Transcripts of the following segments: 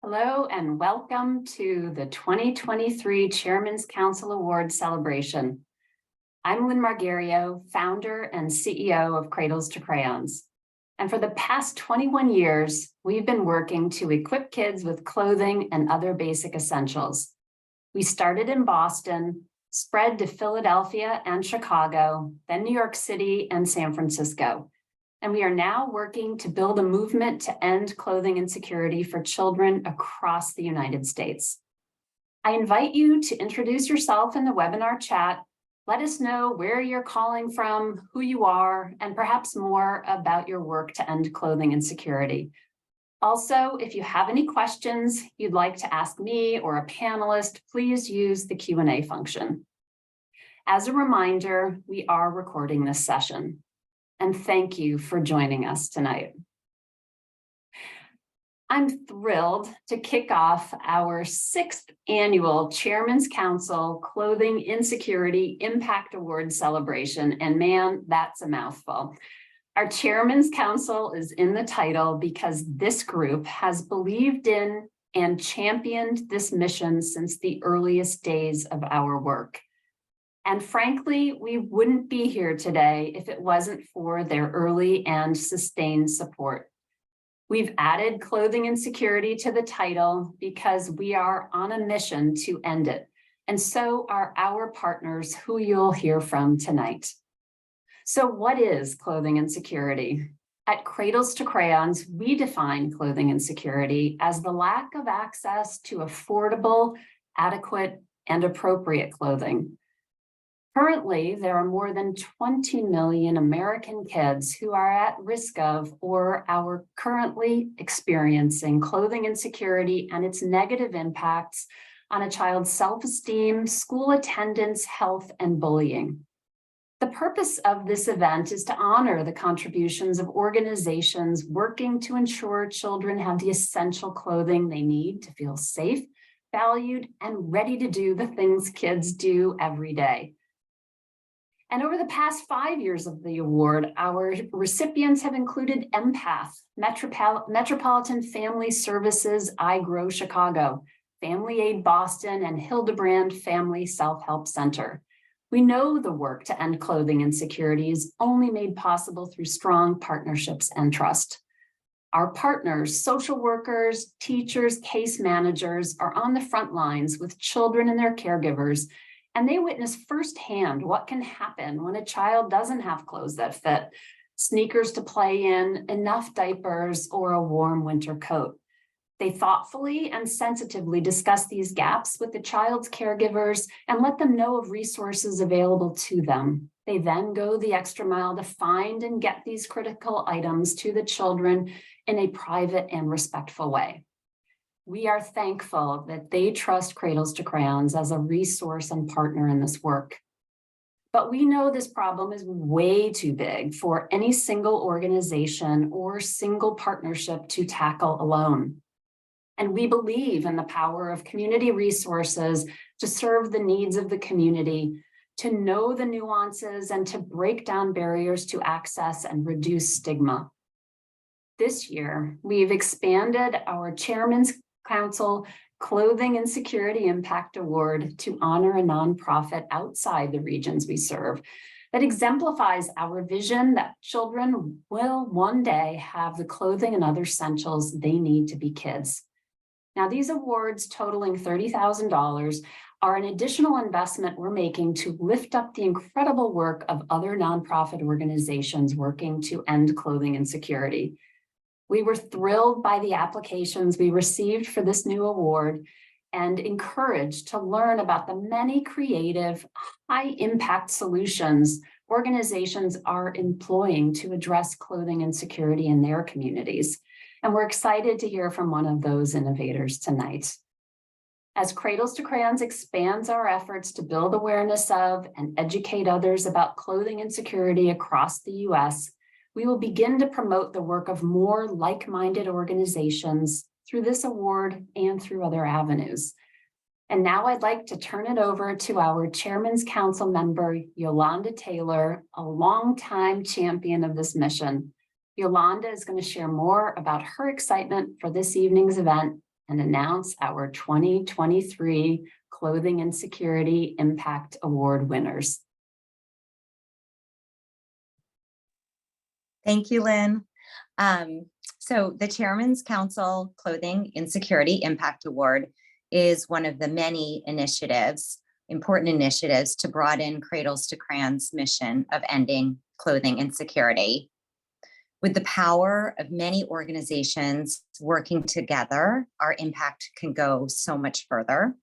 Hello and welcome to the 2023 Chairman's Council Award celebration. I'm Lynn Margario, founder and CEO of Cradles to Crayons. And for the past 21 years, we've been working to equip kids with clothing and other basic essentials. We started in Boston, spread to Philadelphia and Chicago, then New York City and San Francisco. And we are now working to build a movement to end clothing insecurity for children across the United States. I invite you to introduce yourself in the webinar chat. Let us know where you're calling from, who you are, and perhaps more about your work to end clothing insecurity. Also, if you have any questions you'd like to ask me or a panelist, please use the Q&A function. As a reminder, we are recording this session. And thank you for joining us tonight. I'm thrilled to kick off our 6th annual Chairman's Council Clothing Insecurity Impact Award celebration. And man, that's a mouthful. Our Chairman's Council is in the title because this group has believed in and championed this mission since the earliest days of our work. And frankly, we wouldn't be here today if it wasn't for their early and sustained support. We've added clothing insecurity to the title because we are on a mission to end it. And so are our partners who you'll hear from tonight. So what is clothing insecurity? At Cradles to Crayons, we define clothing insecurity as the lack of access to affordable, adequate, and appropriate clothing. Currently, there are more than 20 million American kids who are at risk of or are currently experiencing clothing insecurity and its negative impacts on a child's self-esteem, school attendance, health, and bullying. The purpose of this event is to honor the contributions of organizations working to ensure children have the essential clothing they need to feel safe, valued, and ready to do the things kids do every day. And over the past 5 years of the award, our recipients have included Empath, Metropolitan Family Services, I Grow Chicago, Family Aid Boston, and Hildebrand Family Self-Help Center. We know the work to end clothing insecurity is only made possible through strong partnerships and trust. Our partners, social workers, teachers, case managers are on the front lines with children and their caregivers, and they witness firsthand what can happen when a child doesn't have clothes that fit, sneakers to play in, enough diapers, or a warm winter coat. They thoughtfully and sensitively discuss these gaps with the child's caregivers and let them know of resources available to them. They then go the extra mile to find and get these critical items to the children in a private and respectful way. We are thankful that they trust Cradles to Crayons as a resource and partner in this work. But we know this problem is way too big for any single organization or single partnership to tackle alone. And we believe in the power of community resources to serve the needs of the community, to know the nuances and to break down barriers to access and reduce stigma. This year, we've expanded our Chairman's Council Clothing Insecurity Impact Award to honor a nonprofit outside the regions we serve that exemplifies our vision that children will one day have the clothing and other essentials they need to be kids. Now, these awards totaling $30,000 are an additional investment we're making to lift up the incredible work of other nonprofit organizations working to end clothing insecurity. We were thrilled by the applications we received for this new award and encouraged to learn about the many creative, high-impact solutions organizations are employing to address clothing insecurity in their communities. And we're excited to hear from one of those innovators tonight. As Cradles to Crayons expands our efforts to build awareness of and educate others about clothing insecurity across the U.S., we will begin to promote the work of more like-minded organizations through this award and through other avenues. And now I'd like to turn it over to our Chairman's Council member, Yolanda Taylor, a longtime champion of this mission. Yolanda is going to share more about her excitement for this evening's event and announce our 2023 Clothing Insecurity Impact Award winners. Thank you, Lynn. So the Chairman's Council Clothing Insecurity Impact Award is one of the many important initiatives to broaden Cradles to Crayons' mission of ending clothing insecurity. With the power of many organizations working together, our impact can go so much further.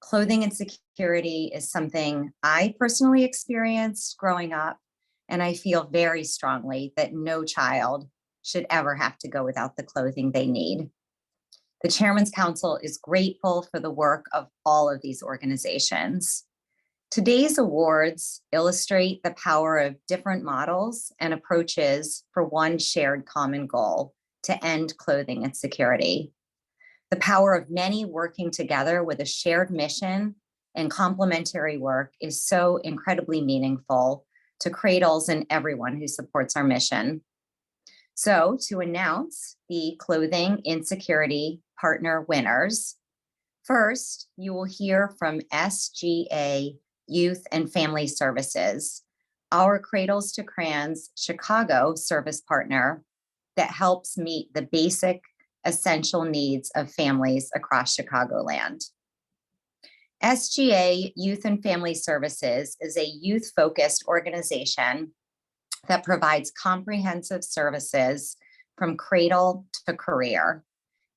Clothing insecurity is something I personally experienced growing up, and I feel very strongly that no child should ever have to go without the clothing they need. The Chairman's Council is grateful for the work of all of these organizations. Today's awards illustrate the power of different models and approaches for one shared common goal: to end clothing insecurity. The power of many working together with a shared mission and complementary work is so incredibly meaningful to Cradles and everyone who supports our mission. So to announce the Clothing Insecurity Partner winners, first, you will hear from SGA Youth and Family Services, our Cradles to Crayons Chicago service partner that helps meet the basic essential needs of families across Chicagoland. SGA Youth and Family Services is a youth-focused organization that provides comprehensive services from cradle to career,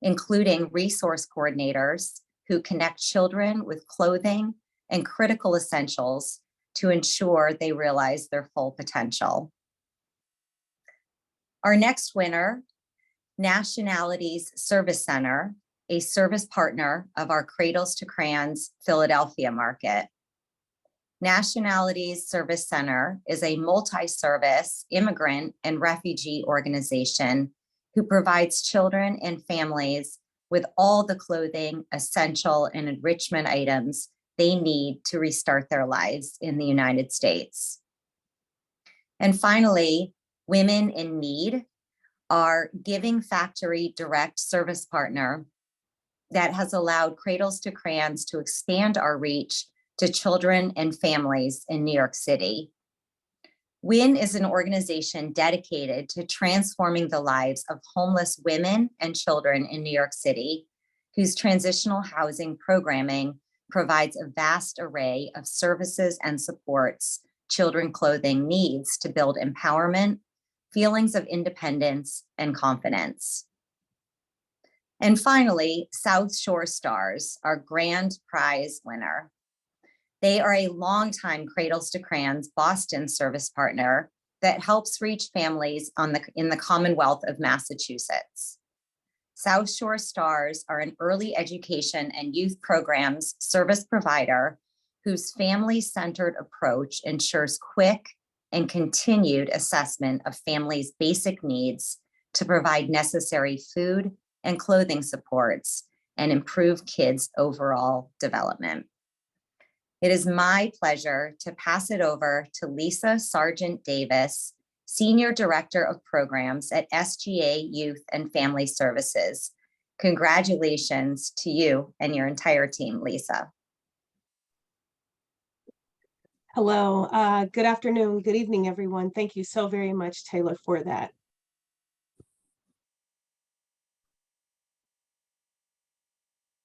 including resource coordinators who connect children with clothing and critical essentials to ensure they realize their full potential. Our next winner, Nationalities Service Center, a service partner of our Cradles to Crayons Philadelphia market. Nationalities Service Center is a multi-service immigrant and refugee organization who provides children and families with all the clothing, essential, and enrichment items they need to restart their lives in the United States. And finally, Women in Need, our Giving Factory direct service partner that has allowed Cradles to Crayons to expand our reach to children and families in New York City. WIN is an organization dedicated to transforming the lives of homeless women and children in New York City, whose transitional housing programming provides a vast array of services and supports children clothing needs to build empowerment, feelings of independence, and confidence. And finally, South Shore Stars, our grand prize winner. They are a longtime Cradles to Crayons Boston service partner that helps reach families in the Commonwealth of Massachusetts. South Shore Stars are an early education and youth programs service provider whose family-centered approach ensures quick and continued assessment of families' basic needs to provide necessary food and clothing supports and improve kids' overall development. It is my pleasure to pass it over to Lisa Sargent Davis, Senior Director of Programs at SGA Youth and Family Services. Congratulations to you and your entire team, Lisa. Hello, good afternoon, good evening, everyone. Thank you so very much, Taylor, for that.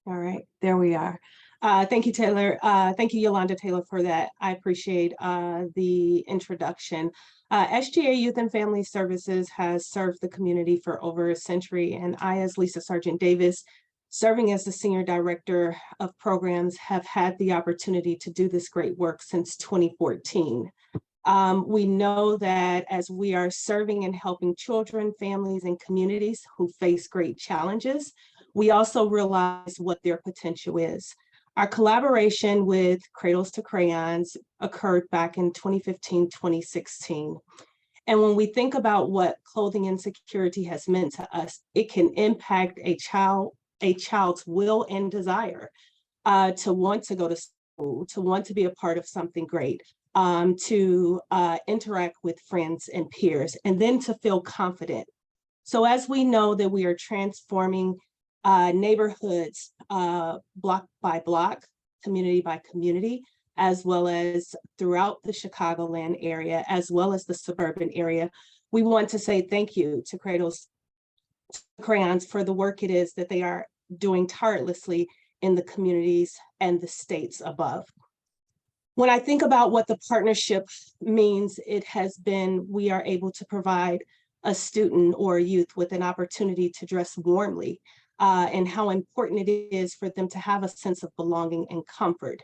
All right, there we are. Thank you, Taylor. Thank you, Yolanda Taylor, for that. I appreciate the introduction. SGA Youth and Family Services has served the community for over a century, and I, as Lisa Sargent Davis, serving as the Senior Director of Programs, have had the opportunity to do this great work since 2014. We know that as we are serving and helping children, families, and communities who face great challenges, we also realize what their potential is. Our collaboration with Cradles to Crayons occurred back in 2015, 2016. And when we think about what clothing insecurity has meant to us, it can impact a child's will and desire to want to go to school, to want to be a part of something great, to interact with friends and peers, and then to feel confident. So as we know that we are transforming neighborhoods, block by block, community by community, as well as throughout the Chicagoland area, as well as the suburban area. We want to say thank you to Cradles to Crayons for the work it is that they are doing tirelessly in the communities and the states above. When I think about what the partnership means, it has been, we are able to provide a student or a youth with an opportunity to dress warmly, and how important it is for them to have a sense of belonging and comfort.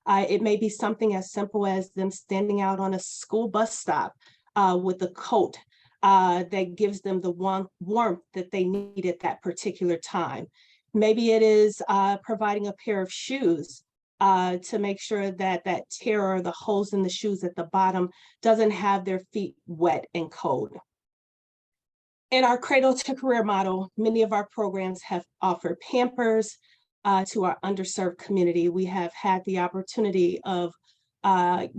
It may be something as simple as them standing out on a school bus stop with a coat that gives them the warmth that they need at that particular time. Maybe it is providing a pair of shoes to make sure that that tear or the holes in the shoes at the bottom doesn't have their feet wet and cold. In our Cradle to Career model, many of our programs have offered Pampers to our underserved community. We have had the opportunity of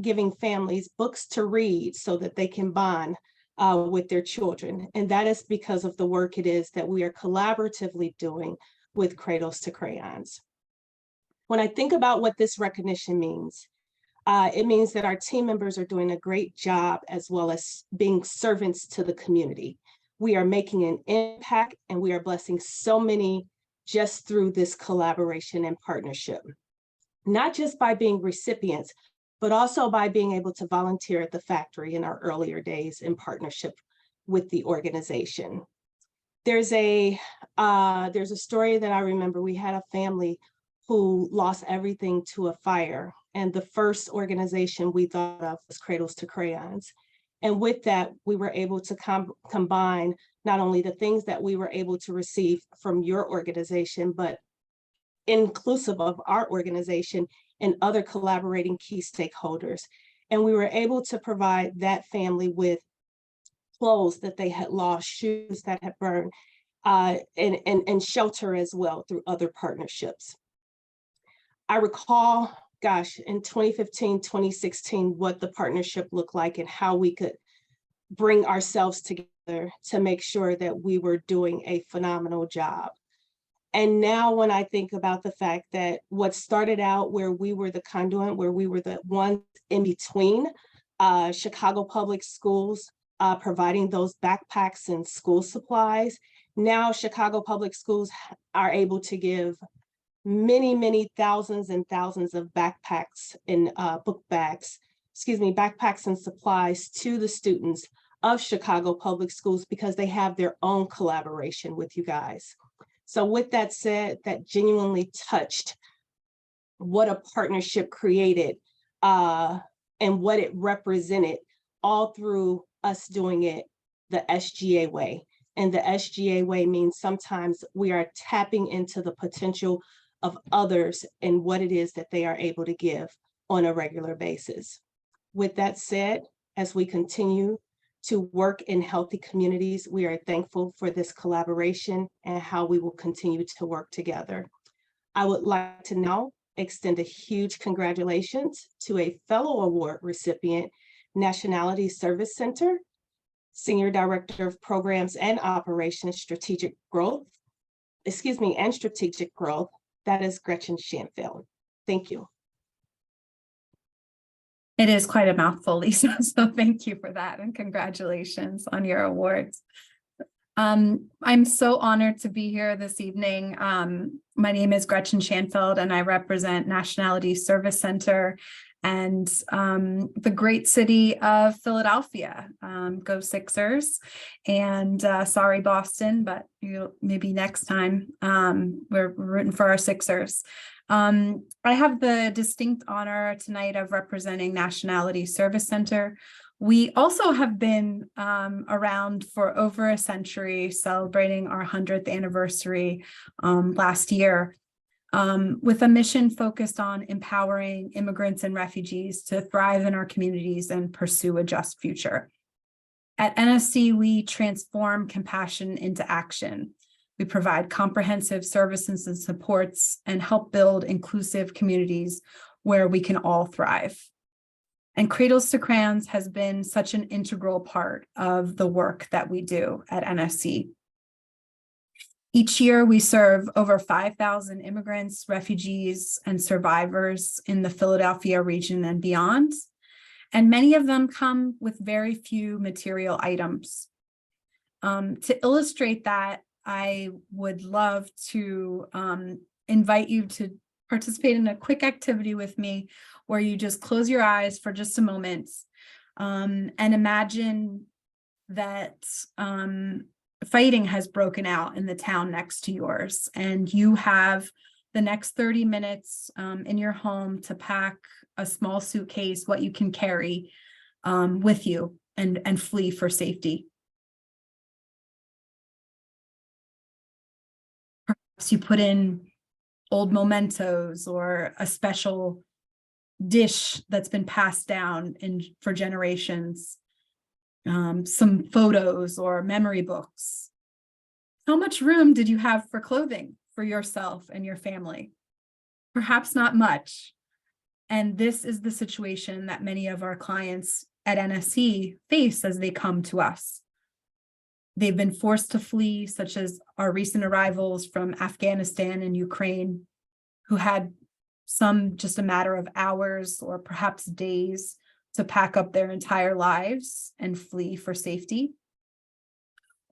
giving families books to read so that they can bond with their children. And that is because of the work it is that we are collaboratively doing with Cradles to Crayons. When I think about what this recognition means, it means that our team members are doing a great job as well as being servants to the community. We are making an impact and we are blessing so many just through this collaboration and partnership. Not just by being recipients, but also by being able to volunteer at the factory in our earlier days in partnership with the organization. There's a story that I remember. We had a family who lost everything to a fire, and the first organization we thought of was Cradles to Crayons. And with that, we were able to combine not only the things that we were able to receive from your organization, but inclusive of our organization and other collaborating key stakeholders. And we were able to provide that family with clothes that they had lost, shoes that had burned, and shelter as well through other partnerships. I recall, gosh, in 2015, 2016, what the partnership looked like and how we could bring ourselves together to make sure that we were doing a phenomenal job. And now when I think about the fact that what started out where we were the conduit, where we were the ones in between Chicago Public Schools providing those backpacks and school supplies, now Chicago Public Schools are able to give many thousands and thousands of backpacks and backpacks and supplies to the students of Chicago Public Schools because they have their own collaboration with you guys. So with that said, that genuinely touched what a partnership created and what it represented, all through us doing it the SGA way. And the SGA way means sometimes we are tapping into the potential of others and what it is that they are able to give on a regular basis. With that said, as we continue to work in healthy communities, we are thankful for this collaboration and how we will continue to work together. I would like to now extend a huge congratulations to a fellow award recipient, Nationality Service Center, Senior Director of Programs and Operations Strategic Growth, and Strategic Growth. That is Gretchen Schanfeld. Thank you. It is quite a mouthful, Lisa, so thank you for that and congratulations on your awards. I'm so honored to be here this evening. My name is Gretchen Schanfeld and I represent Nationality Service Center and the great city of Philadelphia. Go Sixers, and sorry Boston, but maybe next time. We're rooting for our Sixers. I have the distinct honor tonight of representing Nationality Service Center. We also have been around for over a century, celebrating our 100th anniversary last year, with a mission focused on empowering immigrants and refugees to thrive in our communities and pursue a just future. At NSC, we transform compassion into action. We provide comprehensive services and supports and help build inclusive communities where we can all thrive. And Cradles to Crayons has been such an integral part of the work that we do at NSC. Each year, we serve over 5,000 immigrants, refugees, and survivors in the Philadelphia region and beyond. And many of them come with very few material items. To illustrate that, I would love to invite you to participate in a quick activity with me where you just close your eyes for just a moment and imagine that fighting has broken out in the town next to yours, and you have the next 30 minutes in your home to pack a small suitcase, what you can carry with you, and flee for safety. Perhaps you put in old mementos or a special dish that's been passed down for generations. Some photos or memory books. How much room did you have for clothing for yourself and your family? Perhaps not much. And this is the situation that many of our clients at NSC face as they come to us. They've been forced to flee, such as our recent arrivals from Afghanistan and Ukraine, who had some just a matter of hours or perhaps days to pack up their entire lives and flee for safety.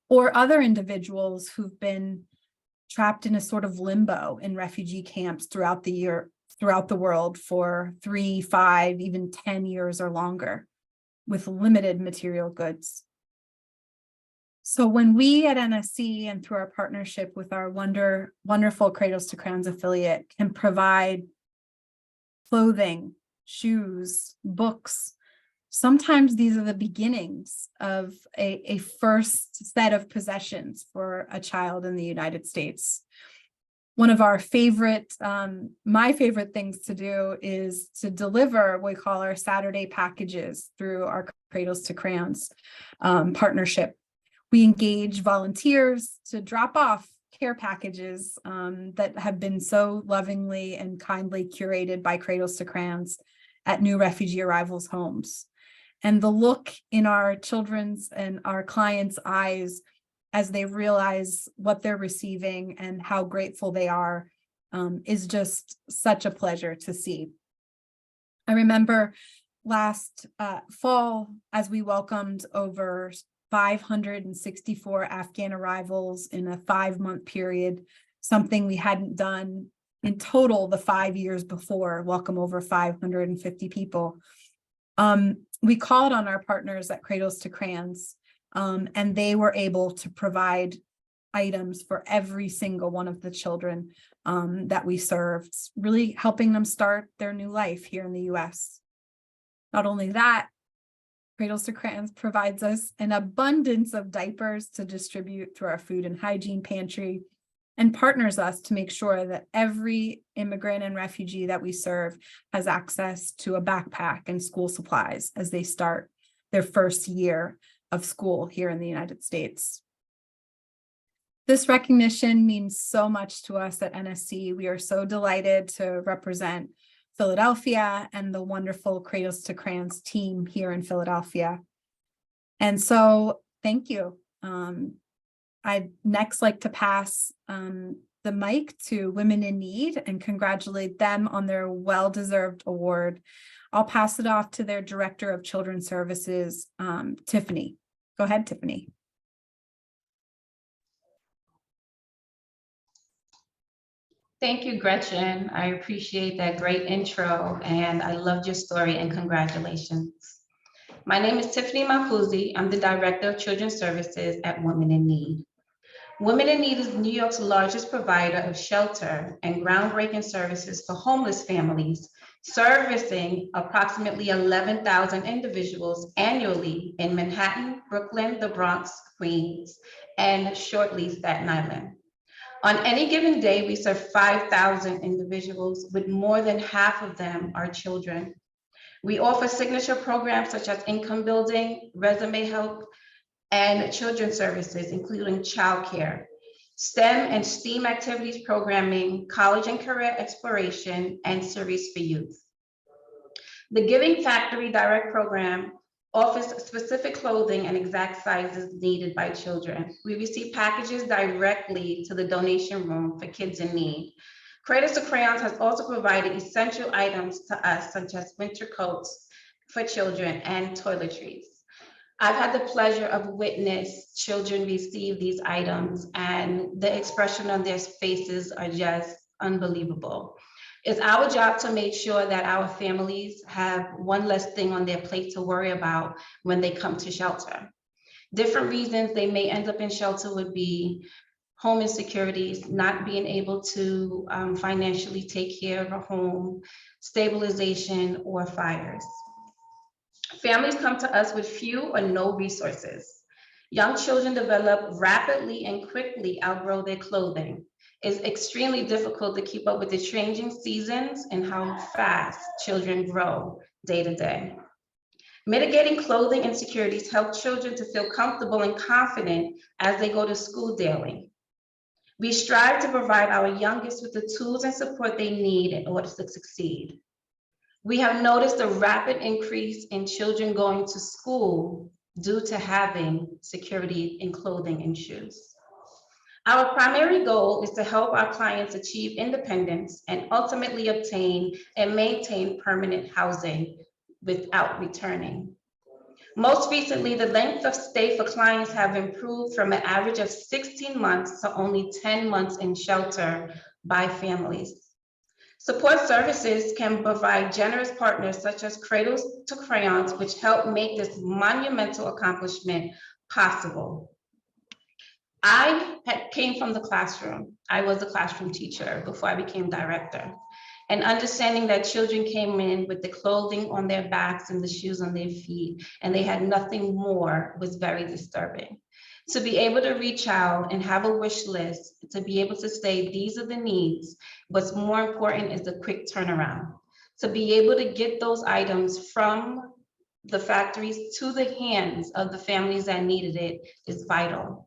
Or other individuals who've been trapped in a sort of limbo in refugee camps throughout the world for 3, 5, even 10 years or longer with limited material goods. So when we at NSC and through our partnership with our wonderful Cradles to Crayons affiliate can provide clothing, shoes, books, sometimes these are the beginnings of a first set of possessions for a child in the United States. One of our favorite, my favorite things to do is to deliver what we call our Saturday packages through our Cradles to Crayons partnership. We engage volunteers to drop off care packages that have been so lovingly and kindly curated by Cradles to Crayons at new refugee arrivals homes. And the look in our children's and our clients' eyes as they realize what they're receiving and how grateful they are is just such a pleasure to see. I remember last fall, as we welcomed over 564 Afghan arrivals in a 5-month period, something we hadn't done in total the 5 years before, welcome over 550 people. We called on our partners at Cradles to Crayons, and they were able to provide items for every single one of the children that we served, really helping them start their new life here in the US. Not only that, Cradles to Crayons provides us an abundance of diapers to distribute through our food and hygiene pantry, and partners us to make sure that every immigrant and refugee that we serve has access to a backpack and school supplies as they start their first year of school here in the United States. This recognition means so much to us at NSC. We are so delighted to represent Philadelphia and the wonderful Cradles to Crayons team here in Philadelphia. And so thank you. I'd next like to pass the mic to Women in Need and congratulate them on their well-deserved award. I'll pass it off to their Director of Children's Services, Tiffany. Go ahead, Tiffany. Thank you, Gretchen. I appreciate that great intro, and I loved your story, and congratulations. My name is Tiffany Makuzi. I'm the Director of Children's Services at Women in Need. Women in Need is New York's largest provider of shelter and groundbreaking services for homeless families, servicing approximately 11,000 individuals annually in Manhattan, Brooklyn, the Bronx, Queens, and shortly Staten Island. On any given day, we serve 5,000 individuals, with more than half of them are children. We offer signature programs such as income building, resume help, and children's services, including childcare, STEM and STEAM activities programming, college and career exploration, and series for youth. The Giving Factory Direct program offers specific clothing and exact sizes needed by children. We receive packages directly to the donation room for kids in need. Cradles to Crayons has also provided essential items to us, such as winter coats for children and toiletries. I've had the pleasure of witness children receive these items, and the expression on their faces are just unbelievable. It's our job to make sure that our families have one less thing on their plate to worry about when they come to shelter. Different reasons they may end up in shelter would be home insecurities, not being able to financially take care of a home, stabilization, or fires. Families come to us with few or no resources. Young children develop rapidly and quickly outgrow their clothing. It's extremely difficult to keep up with the changing seasons and how fast children grow day to day. Mitigating clothing insecurities help children to feel comfortable and confident as they go to school daily. We strive to provide our youngest with the tools and support they need in order to succeed. We have noticed a rapid increase in children going to school due to having security in clothing and shoes. Our primary goal is to help our clients achieve independence and ultimately obtain and maintain permanent housing without returning. Most recently, the length of stay for clients have improved from an average of 16 months to only 10 months in shelter by families. Support services can provide generous partners such as Cradles to Crayons, which help make this monumental accomplishment possible. I came from the classroom. I was a classroom teacher before I became director. And understanding that children came in with the clothing on their backs and the shoes on their feet, and they had nothing more, was very disturbing. To be able to reach out and have a wish list, to be able to say, these are the needs, what's more important is the quick turnaround. To be able to get those items from the factories to the hands of the families that needed it is vital.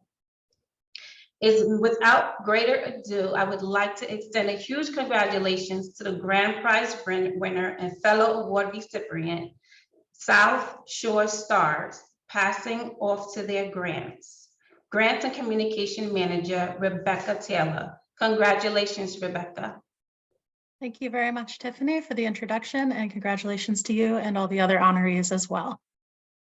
Without greater ado, I would like to extend a huge congratulations to the grand prize winner and fellow award recipient, South Shore Stars, passing off to their grants. Grant and Communication Manager, Rebecca Taylor. Congratulations, Rebecca. Thank you very much, Tiffany, for the introduction, and congratulations to you and all the other honorees as well.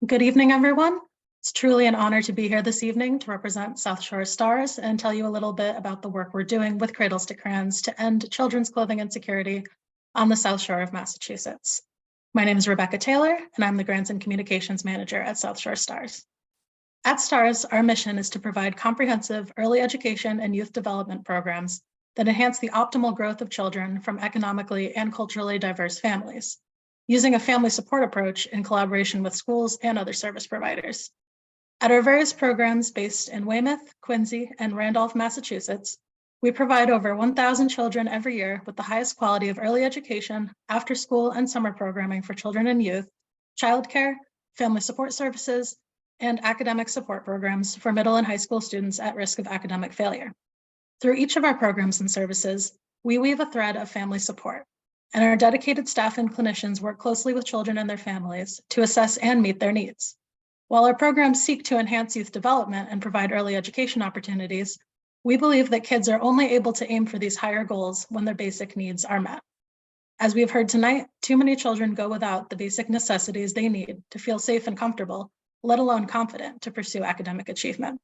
Good evening, everyone. It's truly an honor to be here this evening to represent South Shore Stars and tell you a little bit about the work we're doing with Cradles to Crayons to end children's clothing insecurity on the South Shore of Massachusetts. My name is Rebecca Taylor, and I'm the Grants and Communications Manager at South Shore Stars. At Stars, our mission is to provide comprehensive early education and youth development programs that enhance the optimal growth of children from economically and culturally diverse families, using a family support approach in collaboration with schools and other service providers. At our various programs based in Weymouth, Quincy, and Randolph, Massachusetts, we provide over 1,000 children every year with the highest quality of early education, after-school and summer programming for children and youth, childcare, family support services, and academic support programs for middle and high school students at risk of academic failure. Through each of our programs and services, we weave a thread of family support, and our dedicated staff and clinicians work closely with children and their families to assess and meet their needs. While our programs seek to enhance youth development and provide early education opportunities, we believe that kids are only able to aim for these higher goals when their basic needs are met. As we've heard tonight, too many children go without the basic necessities they need to feel safe and comfortable, let alone confident to pursue academic achievement.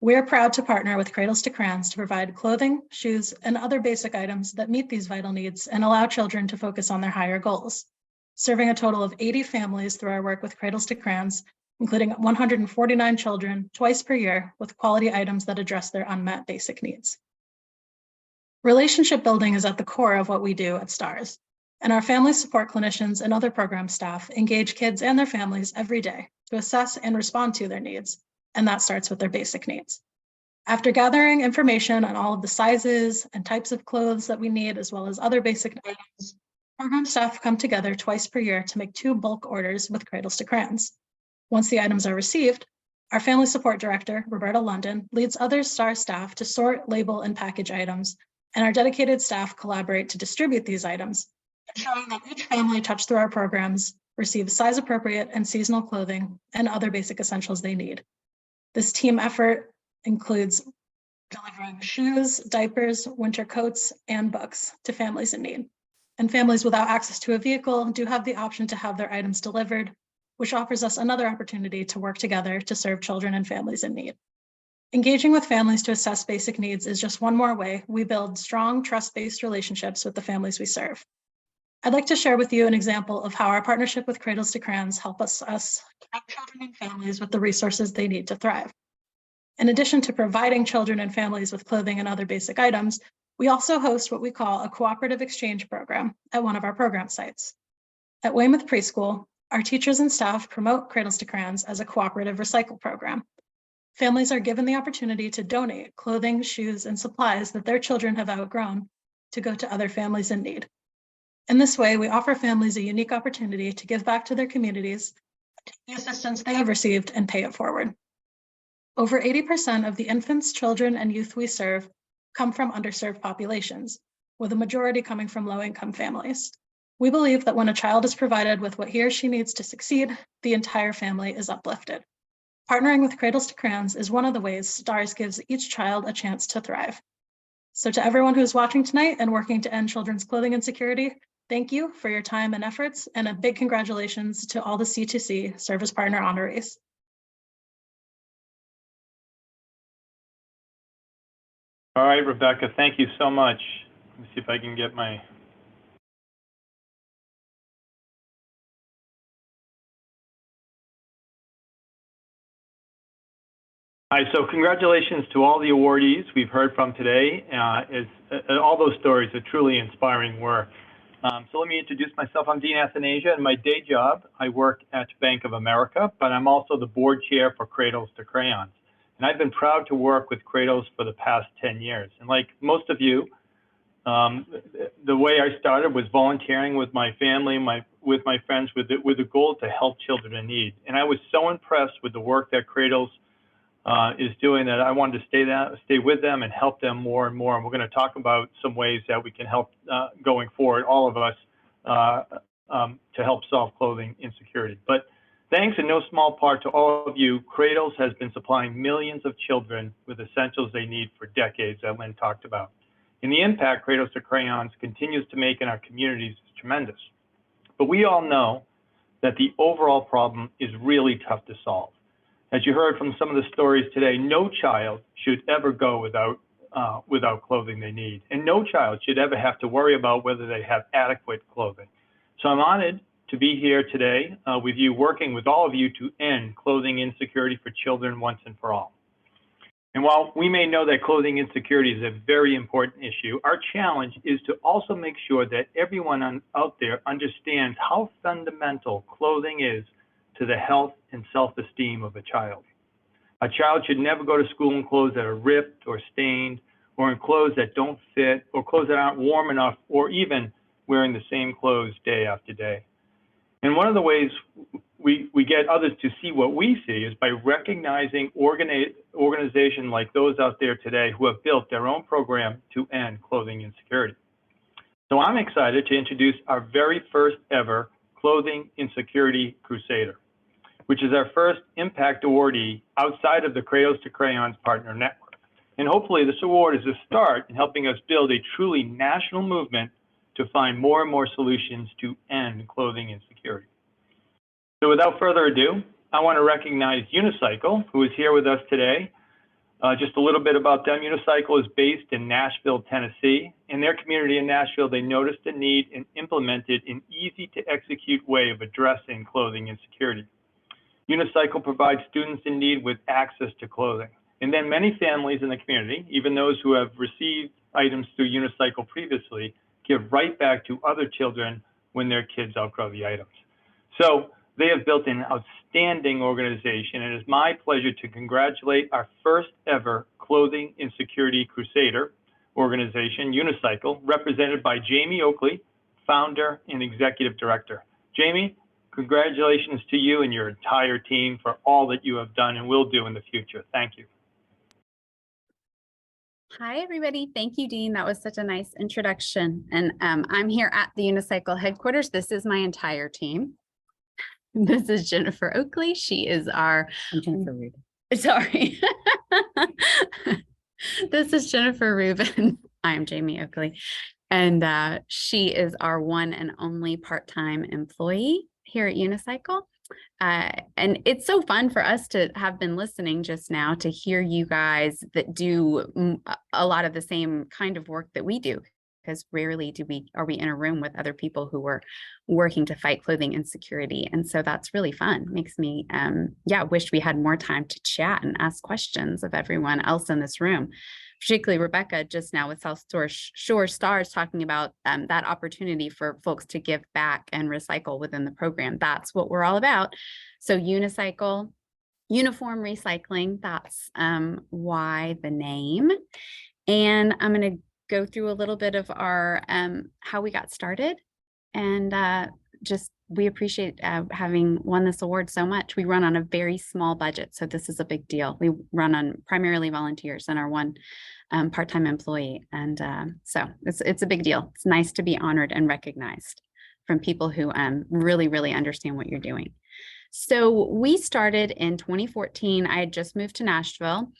We are proud to partner with Cradles to Crayons to provide clothing, shoes, and other basic items that meet these vital needs and allow children to focus on their higher goals, serving a total of 80 families through our work with Cradles to Crayons, including 149 children twice per year with quality items that address their unmet basic needs. Relationship building is at the core of what we do at STARS, and our family support clinicians and other program staff engage kids and their families every day to assess and respond to their needs, and that starts with their basic needs. After gathering information on all of the sizes and types of clothes that we need, as well as other basic items, program staff come together twice per year to make 2 bulk orders with Cradles to Crayons. Once the items are received, our family support director, Roberta London, leads other STAR staff to sort, label, and package items, and our dedicated staff collaborate to distribute these items, ensuring that each family touched through our programs receive size-appropriate and seasonal clothing and other basic essentials they need. This team effort includes delivering shoes, diapers, winter coats, and books to families in need. And families without access to a vehicle do have the option to have their items delivered, which offers us another opportunity to work together to serve children and families in need. Engaging with families to assess basic needs is just one more way we build strong, trust-based relationships with the families we serve. I'd like to share with you an example of how our partnership with Cradles to Crayons help us connect children and families with the resources they need to thrive. In addition to providing children and families with clothing and other basic items, we also host what we call a cooperative exchange program at one of our program sites. At Weymouth Preschool, our teachers and staff promote Cradles to Crayons as a cooperative recycle program. Families are given the opportunity to donate clothing, shoes, and supplies that their children have outgrown to go to other families in need. In this way, we offer families a unique opportunity to give back to their communities, take the assistance they have received, and pay it forward. Over 80% of the infants, children, and youth we serve come from underserved populations, with a majority coming from low-income families. We believe that when a child is provided with what he or she needs to succeed, the entire family is uplifted. Partnering with Cradles to Crayons is one of the ways STARS gives each child a chance to thrive. So to everyone who's watching tonight and working to end children's clothing insecurity, thank you for your time and efforts, and a big congratulations to all the C2C Service Partner honorees. All right, Rebecca, thank you so much. Let me see if I can get my... All right, so congratulations to all the awardees we've heard from today. All those stories are truly inspiring work. So let me introduce myself. I'm Dean Athanasia. In my day job, I work at Bank of America, but I'm also the board chair for Cradles to Crayons. And I've been proud to work with Cradles for the past 10 years. And like most of you, the way I started was volunteering with my family, with my friends, with the goal to help children in need. And I was so impressed with the work that Cradles is doing that I wanted to stay with them and help them more and more. And we're going to talk about some ways that we can help going forward, all of us, to help solve clothing insecurity. But thanks in no small part to all of you, Cradles has been supplying millions of children with essentials they need for decades that Lynn talked about. And the impact Cradles to Crayons continues to make in our communities is tremendous. But we all know that the overall problem is really tough to solve. As you heard from some of the stories today, no child should ever go without clothing they need. And no child should ever have to worry about whether they have adequate clothing. So I'm honored to be here today with you, working with all of you to end clothing insecurity for children once and for all. And while we may know that clothing insecurity is a very important issue, our challenge is to also make sure that everyone out there understands how fundamental clothing is to the health and self-esteem of a child. A child should never go to school in clothes that are ripped or stained, or in clothes that don't fit, or clothes that aren't warm enough, or even wearing the same clothes day after day. And one of the ways we get others to see what we see is by recognizing organizations like those out there today who have built their own program to end clothing insecurity. So I'm excited to introduce our very first ever Clothing Insecurity Crusader, which is our first impact awardee outside of the Cradles to Crayons Partner Network. And hopefully this award is a start in helping us build a truly national movement to find more and more solutions to end clothing insecurity. So without further ado, I want to recognize Unicycle, who is here with us today. Just a little bit about them. Unicycle is based in Nashville, Tennessee. In their community in Nashville, they noticed a need and implemented an easy-to-execute way of addressing clothing insecurity. Unicycle provides students in need with access to clothing. And then many families in the community, even those who have received items through Unicycle previously, give right back to other children when their kids outgrow the items. So they have built an outstanding organization, and it is my pleasure to congratulate our first ever Clothing Insecurity Crusader organization, Unicycle, represented by Jamie Oakley, founder and executive director. Jamie, congratulations to you and your entire team for all that you have done and will do in the future. Thank you. Hi, everybody. Thank you, Dean. That was such a nice introduction. And I'm here at the Unicycle headquarters. This is my entire team. This is Jennifer Oakley. She is our, I'm Jennifer Reed. sorry. This is Jennifer Rubin. I'm Jamie Oakley. And she is our one and only part-time employee here at Unicycle. And it's so fun for us to have been listening just now to hear you guys that do a lot of the same kind of work that we do, because rarely are we in a room with other people who are working to fight clothing insecurity. And so that's really fun. Makes me, wish we had more time to chat and ask questions of everyone else in this room. Particularly Rebecca just now with South Shore Stars talking about that opportunity for folks to give back and recycle within the program. That's what we're all about. So Unicycle, uniform recycling, that's why the name. And I'm going to go through a little bit of our how we got started, and we appreciate having won this award so much. We run on a very small budget, so this is a big deal. We run on primarily volunteers and our one part-time employee, and so it's a big deal. It's nice to be honored and recognized from people who really understand what you're doing. So we started in 2014. I had just moved to Nashville,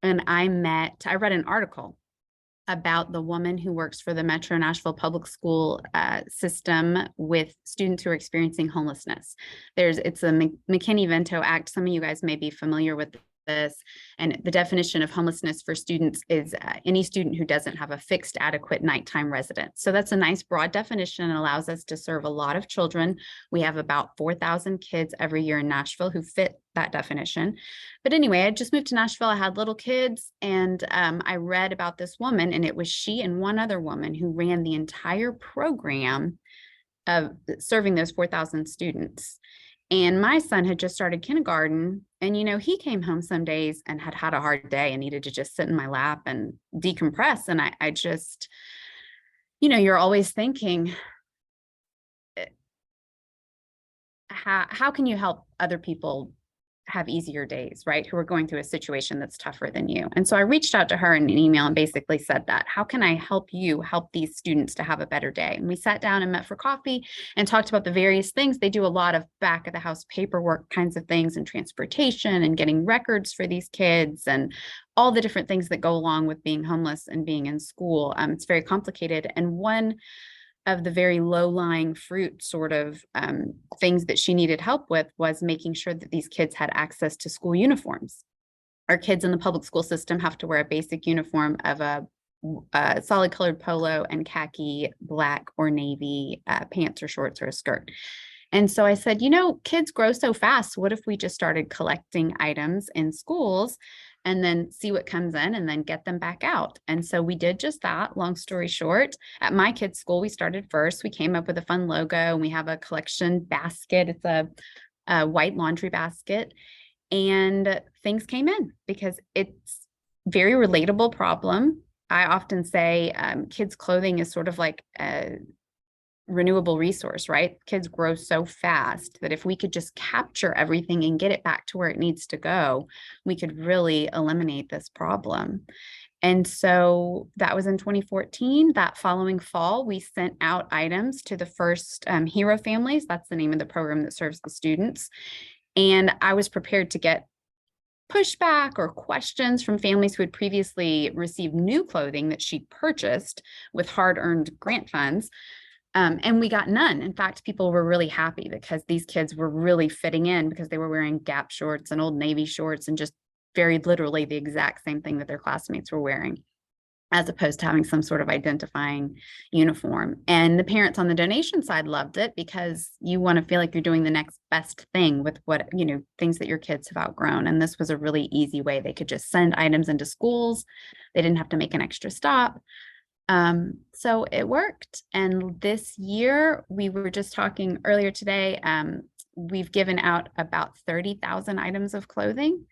and I read an article about the woman who works for the Metro Nashville Public School system with students who are experiencing homelessness. It's a McKinney-Vento Act. Some of you guys may be familiar with this. And the definition of homelessness for students is any student who doesn't have a fixed, adequate nighttime residence. So that's a nice broad definition and allows us to serve a lot of children. We have about 4,000 kids every year in Nashville who fit that definition. But anyway, I just moved to Nashville. I had little kids, and I read about this woman, and it was she and one other woman who ran the entire program of serving those 4,000 students. And my son had just started kindergarten, and, he came home some days and had a hard day and needed to just sit in my lap and decompress. And I just, you're always thinking, how can you help other people have easier days, right? Who are going through a situation that's tougher than you. And so I reached out to her in an email and basically said that, how can I help you help these students to have a better day? And we sat down and met for coffee and talked about the various things. They do a lot of back of the house paperwork kinds of things, and transportation and getting records for these kids and all the different things that go along with being homeless and being in school. It's very complicated. And one of the very low-lying fruit sort of things that she needed help with was making sure that these kids had access to school uniforms. Our kids in the public school system have to wear a basic uniform of a solid colored polo and khaki, black or navy pants or shorts or a skirt. And so I said, kids grow so fast. What if we just started collecting items in schools and then see what comes in and then get them back out? And so we did just that. Long story short, at my kids' school, we started first. We came up with a fun logo, and we have a collection basket. It's a white laundry basket, and things came in because it's a very relatable problem. I often say kids' clothing is sort of like a renewable resource, right? Kids grow so fast that if we could just capture everything and get it back to where it needs to go, we could really eliminate this problem. And so that was in 2014. That following fall, we sent out items to the first Hero Families. That's the name of the program that serves the students. And I was prepared to get pushback or questions from families who had previously received new clothing that she'd purchased with hard-earned grant funds. And we got none. In fact, people were really happy because these kids were really fitting in because they were wearing Gap shorts and Old Navy shorts and just very literally the exact same thing that their classmates were wearing, as opposed to having some sort of identifying uniform. And the parents on the donation side loved it because you want to feel like you're doing the next best thing with what, things that your kids have outgrown. And this was a really easy way. They could just send items into schools. They didn't have to make an extra stop. So it worked. And this year, we were just talking earlier today, we've given out about 30,000 items of clothing.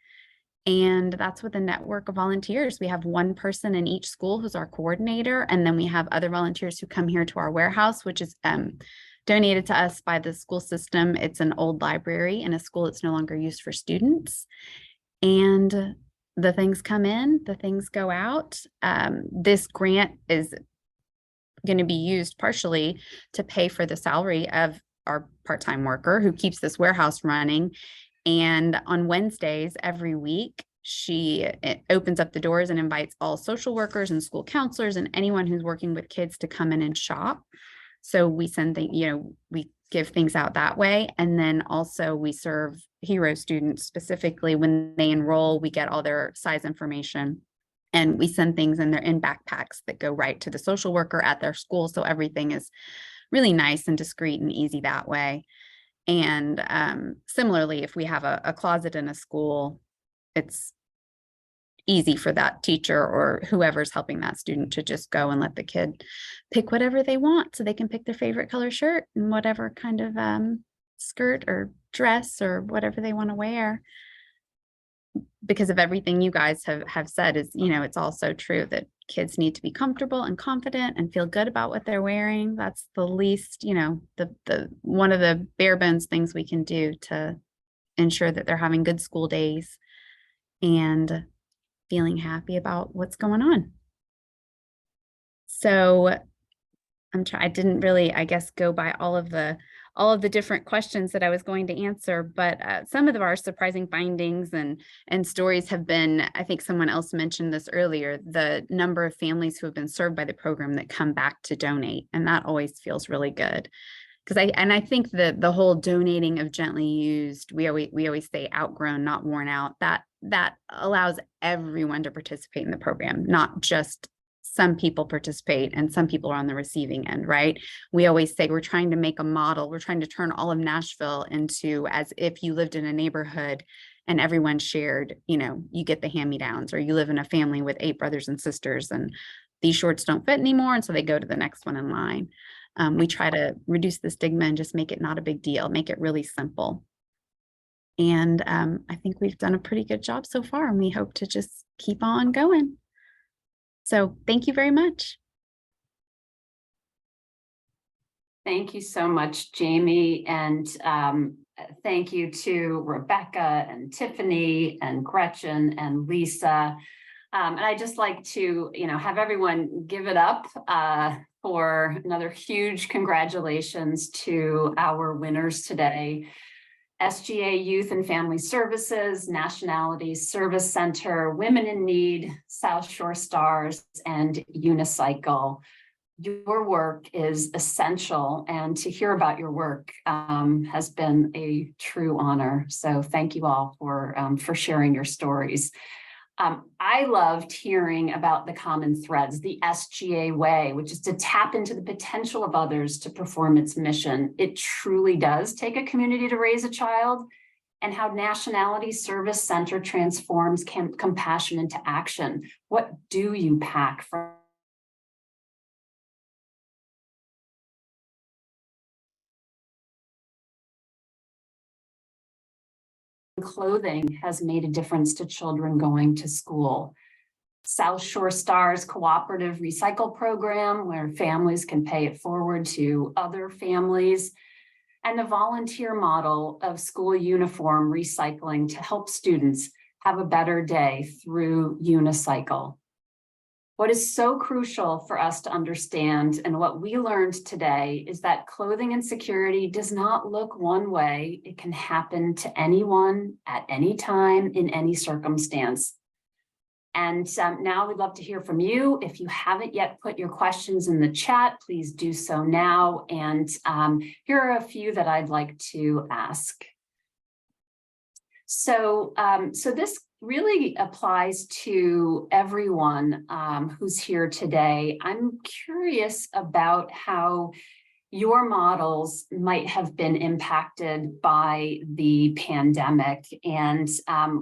And that's with a network of volunteers. We have one person in each school who's our coordinator. And then we have other volunteers who come here to our warehouse, which is donated to us by the school system. It's an old library in a school that's no longer used for students. And the things come in, the things go out. This grant is going to be used partially to pay for the salary of our part-time worker who keeps this warehouse running. And on Wednesdays every week, she opens up the doors and invites all social workers and school counselors and anyone who's working with kids to come in and shop. So we send we give things out that way. And then also we serve hero students specifically when they enroll, we get all their size information and we send things in backpacks that go right to the social worker at their school. So everything is really nice and discreet and easy that way. And similarly, if we have a closet in a school, it's easy for that teacher or whoever's helping that student to just go and let the kid pick whatever they want, so they can pick their favorite color shirt and whatever kind of skirt or dress or whatever they want to wear. Because of everything you guys have said is, it's also true that kids need to be comfortable and confident and feel good about what they're wearing. That's the least, the one of the bare bones things we can do to ensure that they're having good school days and feeling happy about what's going on. So I didn't really, I guess, go by all of the different questions that I was going to answer, but some of our surprising findings and stories have been, I think someone else mentioned this earlier, the number of families who have been served by the program that come back to donate. And that always feels really good. Because I think that the whole donating of gently used, we always say outgrown, not worn out, that allows everyone to participate in the program, not just some people participate and some people are on the receiving end, right? We always say we're trying to make a model. We're trying to turn all of Nashville into as if you lived in a neighborhood and everyone shared, you get the hand-me-downs, or you live in a family with 8 brothers and sisters and these shorts don't fit anymore. And so they go to the next one in line. We try to reduce the stigma and just make it not a big deal, make it really simple. And I think we've done a pretty good job so far, and we hope to just keep on going. So thank you very much. Thank you so much, Jamie. And thank you to Rebecca and Tiffany and Gretchen and Lisa. And I'd just like to, have everyone give it up for another huge congratulations to our winners today. SGA Youth and Family Services, Nationality Service Center, Women in Need, South Shore Stars, and Unicycle. Your work is essential, and to hear about your work has been a true honor. So thank you all for sharing your stories. I loved hearing about the common threads, the SGA way, which is to tap into the potential of others to perform its mission. It truly does take a community to raise a child, and how Nationality Service Center transforms compassion into action. What do you pack from clothing has made a difference to children going to school? South Shore Stars cooperative recycle program, where families can pay it forward to other families, and the volunteer model of school uniform recycling to help students have a better day through Unicycle. What is so crucial for us to understand, and what we learned today, is that clothing insecurity does not look one way. It can happen to anyone at any time in any circumstance. And now we'd love to hear from you. If you haven't yet put your questions in the chat, please do so now. And here are a few that I'd like to ask. So this really applies to everyone who's here today. I'm curious about how your models might have been impacted by the pandemic, and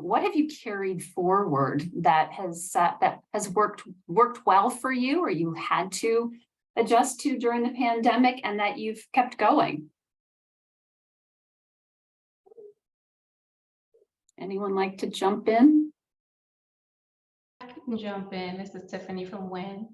what have you carried forward that has worked well for you, or you had to adjust to during the pandemic, and that you've kept going? Anyone like to jump in? I can jump in. This is Tiffany from WIN.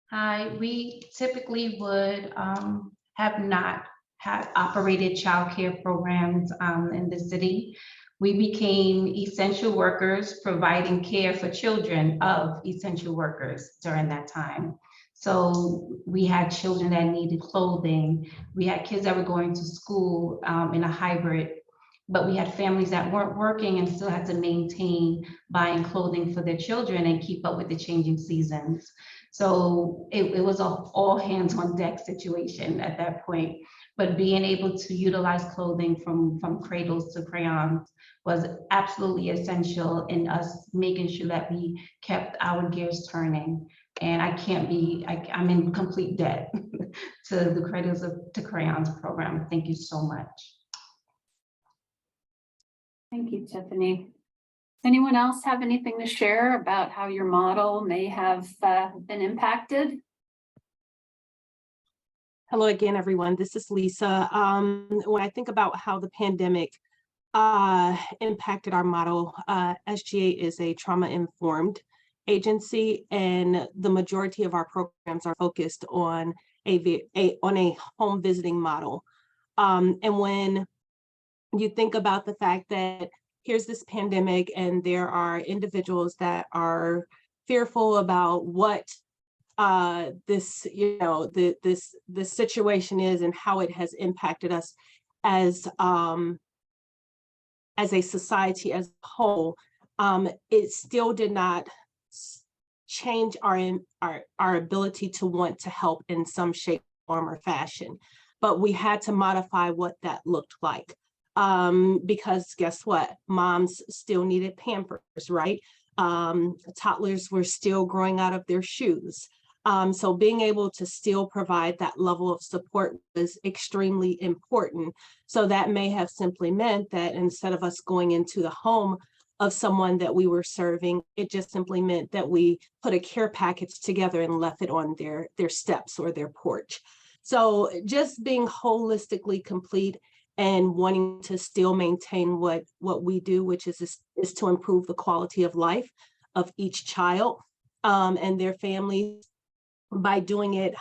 Hi, we typically would have not had operated childcare programs in the city. We became essential workers, providing care for children of essential workers during that time. So we had children that needed clothing. We had kids that were going to school in a hybrid, but we had families that weren't working and still had to maintain buying clothing for their children and keep up with the changing seasons. So it was an all hands on deck situation at that point. But being able to utilize clothing from Cradles to Crayons was absolutely essential in us making sure that we kept our gears turning. And I'm in complete debt to the Cradles to Crayons program. Thank you so much. Thank you, Tiffany. Anyone else have anything to share about how your model may have been impacted? Hello again, everyone. This is Lisa. When I think about how the pandemic impacted our model, SGA is a trauma-informed agency, and the majority of our programs are focused on a home visiting model. And when you think about the fact that here's this pandemic and there are individuals that are fearful about what this, this situation is and how it has impacted us as a society as a whole, it still did not change our ability to want to help in some shape, form, or fashion. But we had to modify what that looked like. Because guess what? Moms still needed Pampers, right? Toddlers were still growing out of their shoes. So being able to still provide that level of support was extremely important. So that may have simply meant that instead of us going into the home of someone that we were serving, it just simply meant that we put a care package together and left it on their steps or their porch. So just being holistically complete and wanting to still maintain what we do, which is to improve the quality of life of each child and their families by doing it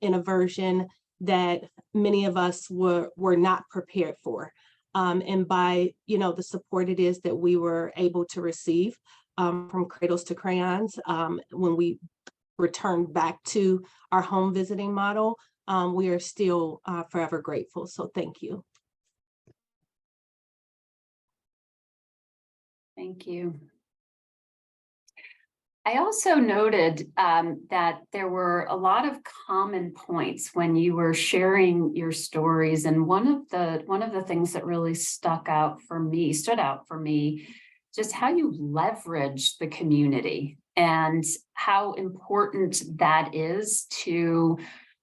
in a version that many of us were not prepared for. And by, the support it is that we were able to receive from Cradles to Crayons when we returned back to our home visiting model, we are still forever grateful. So thank you. Thank you. I also noted that there were a lot of common points when you were sharing your stories, and one of the things that really stood out for me, just how you leverage the community and how important that is to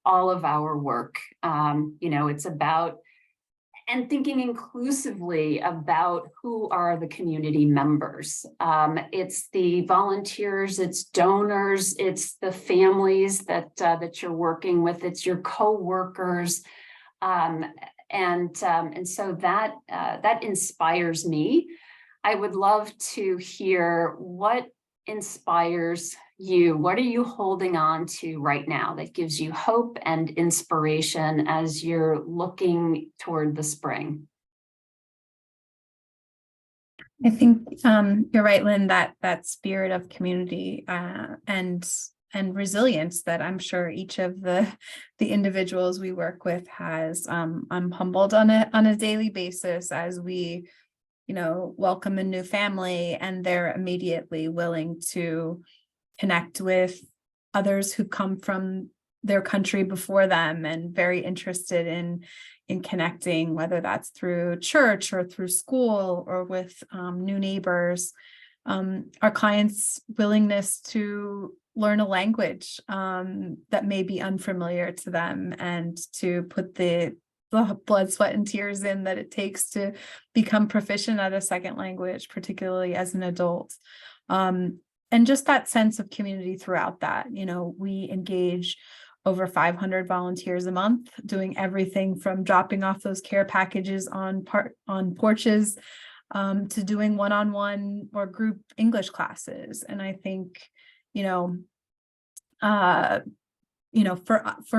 all of our work. It's about and thinking inclusively about who are the community members. It's the volunteers, it's donors, it's the families that you're working with, it's your co-workers. And so that inspires me. I would love to hear what inspires you. What are you holding on to right now that gives you hope and inspiration as you're looking toward the spring? I think you're right, Lynn, that spirit of community and resilience that I'm sure each of the individuals we work with has. I'm humbled on a daily basis as we welcome a new family and they're immediately willing to connect with others who come from their country before them and very interested in connecting, whether that's through church or through school or with new neighbors. Our clients' willingness to learn a language that may be unfamiliar to them and to put the blood, sweat, and tears in that it takes to become proficient at a second language, particularly as an adult. And just that sense of community throughout that. We engage over 500 volunteers a month, doing everything from dropping off those care packages on porches to doing one-on-one or group English classes. And I think, for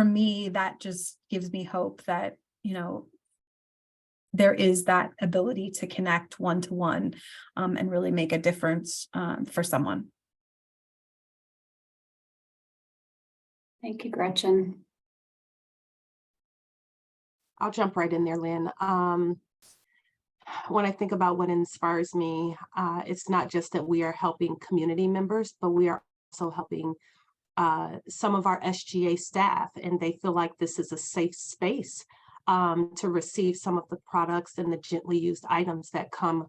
me, that just gives me hope that there is that ability to connect one-to-one and really make a difference for someone. Thank you, Gretchen. I'll jump right in there, Lynn. When I think about what inspires me, it's not just that we are helping community members, but we are also helping some of our SGA staff, and they feel like this is a safe space to receive some of the products and the gently used items that come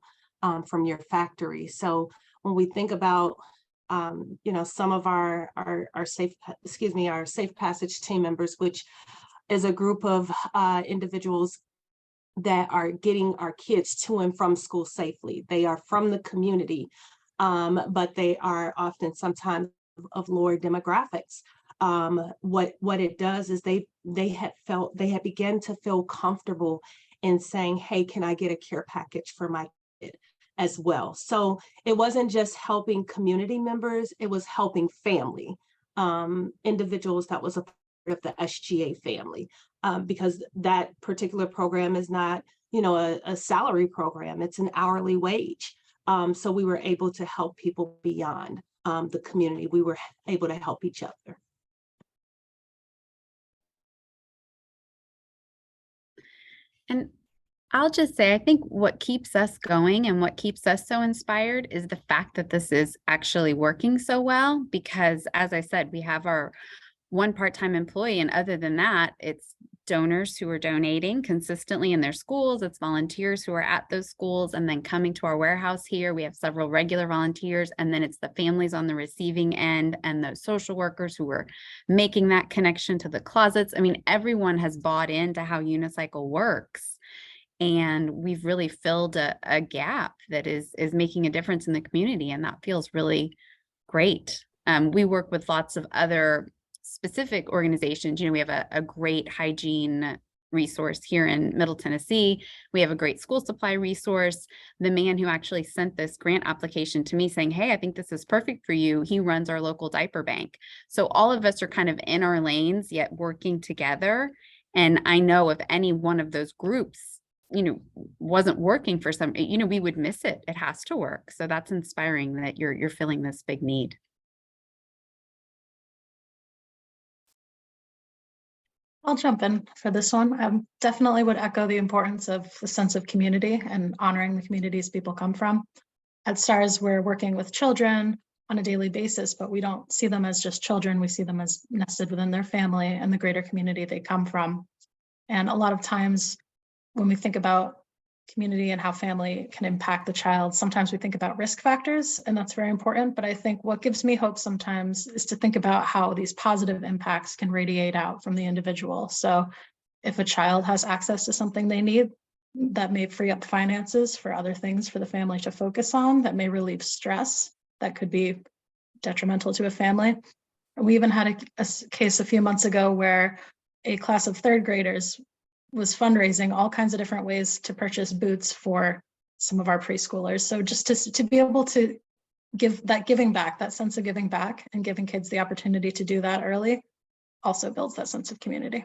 from your factory. So when we think about some of our safe passage team members, which is a group of individuals that are getting our kids to and from school safely. They are from the community, but they are often sometimes of lower demographics. What it does is they had begun to feel comfortable in saying, hey, can I get a care package for my kid as well? So it wasn't just helping community members, it was helping family, individuals that was a part of the SGA family, because that particular program is not, a salary program, it's an hourly wage. So we were able to help people beyond the community. We were able to help each other. And I'll just say, I think what keeps us going and what keeps us so inspired is the fact that this is actually working so well, because as I said, we have our one part-time employee, and other than that, it's donors who are donating consistently in their schools, it's volunteers who are at those schools and then coming to our warehouse here. We have several regular volunteers, and then it's the families on the receiving end and those social workers who are making that connection to the closets. I mean, everyone has bought into how Unicycle works, and we've really filled a gap that is making a difference in the community, and that feels really great. We work with lots of other specific organizations. We have a great hygiene resource here in Middle Tennessee. We have a great school supply resource. The man who actually sent this grant application to me saying, hey, I think this is perfect for you, he runs our local diaper bank. So all of us are kind of in our lanes, yet working together. And I know if any one of those groups, wasn't working for some, we would miss it. It has to work. So that's inspiring that you're filling this big need. I'll jump in for this one. I definitely would echo the importance of the sense of community and honoring the communities people come from. At STARS, we're working with children on a daily basis, but we don't see them as just children. We see them as nested within their family and the greater community they come from. And a lot of times when we think about community and how family can impact the child, sometimes we think about risk factors, and that's very important. But I think what gives me hope sometimes is to think about how these positive impacts can radiate out from the individual. So if a child has access to something they need, that may free up finances for other things for the family to focus on, that may relieve stress that could be detrimental to a family. And we even had a case a few months ago where a class of third graders was fundraising all kinds of different ways to purchase boots for some of our preschoolers. So just to be able to giving back, that sense of giving back and giving kids the opportunity to do that early also builds that sense of community.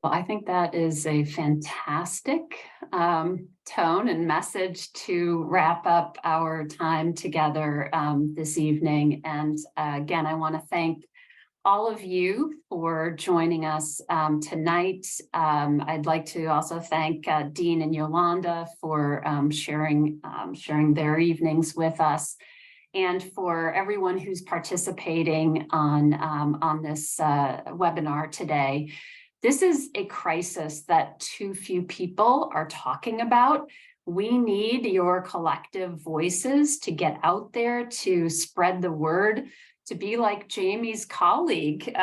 Well, I think that is a fantastic tone and message to wrap up our time together this evening. And again, I want to thank all of you for joining us tonight. I'd like to also thank Dean and Yolanda for sharing their evenings with us, and for everyone who's participating on this webinar today. This is a crisis that too few people are talking about. We need your collective voices to get out there, to spread the word, to be like Jamie's colleague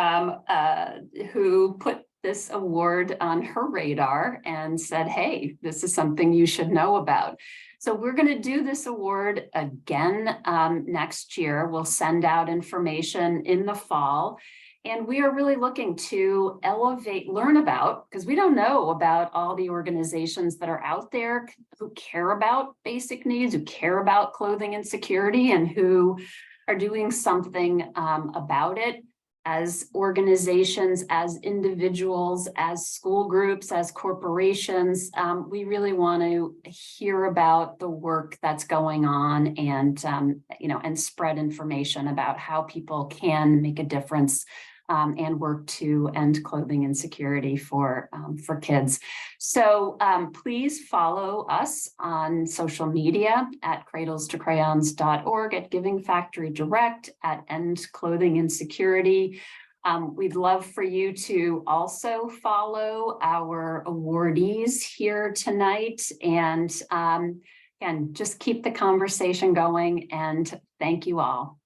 who put this award on her radar and said, hey, this is something you should know about. So we're going to do this award again next year. We'll send out information in the fall. And we are really looking to learn about, because we don't know about all the organizations that are out there who care about basic needs, who care about clothing insecurity, and who are doing something about it. as organizations, as individuals, as school groups, as corporations, we really want to hear about the work that's going on and, and spread information about how people can make a difference and work to end clothing insecurity for kids. So please follow us on social media at cradles2crayons.org, at Giving Factory Direct, at End Clothing Insecurity. We'd love for you to also follow our awardees here tonight, and again, just keep the conversation going, and thank you all.